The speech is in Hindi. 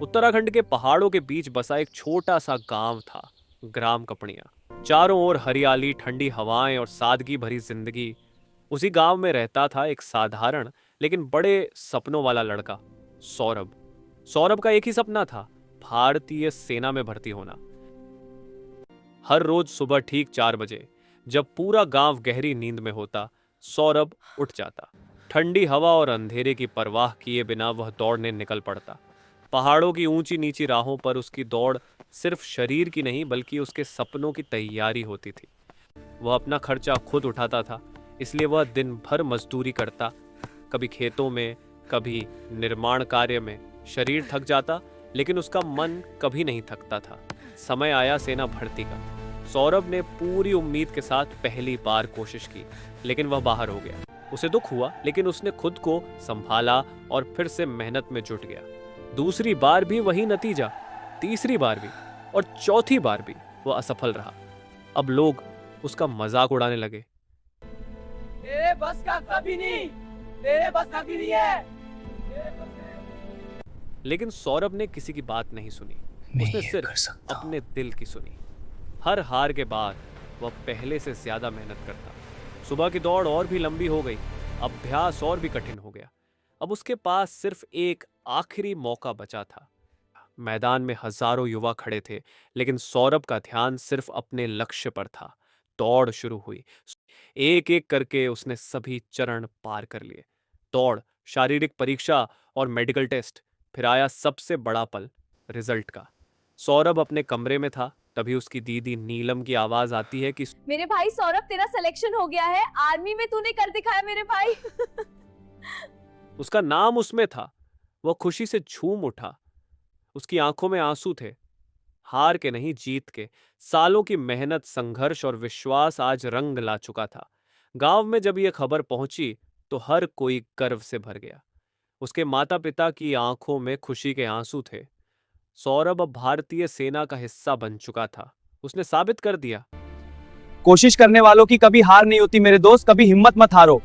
उत्तराखंड के पहाड़ों के बीच बसा एक छोटा सा गांव था, ग्राम कपड़िया। चारों ओर हरियाली, ठंडी हवाएं और सादगी भरी जिंदगी। उसी गांव में रहता था एक साधारण लेकिन बड़े सपनों वाला लड़का, सौरभ। सौरभ का एक ही सपना था, भारतीय सेना में भर्ती होना। हर रोज सुबह ठीक 4 बजे, जब पूरा गांव गहरी नींद में होता, सौरभ उठ जाता। ठंडी हवा और अंधेरे की परवाह किए बिना वह दौड़ने निकल पड़ता। पहाड़ों की ऊंची नीची राहों पर उसकी दौड़ सिर्फ शरीर की नहीं बल्कि उसके सपनों की तैयारी होती थी। वह अपना खर्चा खुद उठाता था, इसलिए वह दिन भर मजदूरी करता, कभी खेतों में, कभी निर्माण कार्य में। शरीर थक जाता, लेकिन उसका मन कभी नहीं थकता था। समय आया सेना भर्ती का। सौरभ ने पूरी उम्मीद के साथ पहली बार कोशिश की, लेकिन वह बाहर हो गया। उसे दुख हुआ, लेकिन उसने खुद को संभाला और फिर से मेहनत में जुट गया। दूसरी बार भी वही नतीजा, तीसरी बार भी, और चौथी बार भी वह असफल रहा। अब लोग उसका मजाक उड़ाने लगे। तेरे बस का कभी नहीं, तेरे बस का भी नहीं है। लेकिन सौरभ ने किसी की बात नहीं सुनी। उसने सिर्फ अपने दिल की सुनी। हर हार के बाद वह पहले से ज्यादा मेहनत करता। सुबह की दौड़ और भी लंबी हो गई, अभ्यास और भी कठिन हो गया। अब उसके पास सिर्फ एक आखिरी मौका बचा था। मैदान में हजारों युवा खड़े थे, लेकिन सौरभ का ध्यान सिर्फ अपने लक्ष्य पर था। दौड़ शुरू हुई। एक एक करके उसने सभी चरण पार कर लिए। दौड़, शारीरिक परीक्षा और मेडिकल टेस्ट। फिर आया सबसे बड़ा पल, रिजल्ट का। सौरभ अपने कमरे में था, तभी उसकी दीदी नीलम की आवाज आती है कि मेरे भाई सौरभ, तेरा सिलेक्शन हो गया है। आर्मी में तूने कर दिखाया मेरे भाई। उसका नाम उसमें था। वह खुशी से झूम उठा। उसकी आंखों में आंसू थे, हार के नहीं, जीत के। सालों की मेहनत, संघर्ष और विश्वास आज रंग ला चुका था। गांव में जब यह खबर पहुंची तो हर कोई गर्व से भर गया। उसके माता पिता की आंखों में खुशी के आंसू थे। सौरभ अब भारतीय सेना का हिस्सा बन चुका था। उसने साबित कर दिया। कोशिश करने वालों की कभी हार नहीं होती मेरे दोस्त, कभी हिम्मत मत हारो।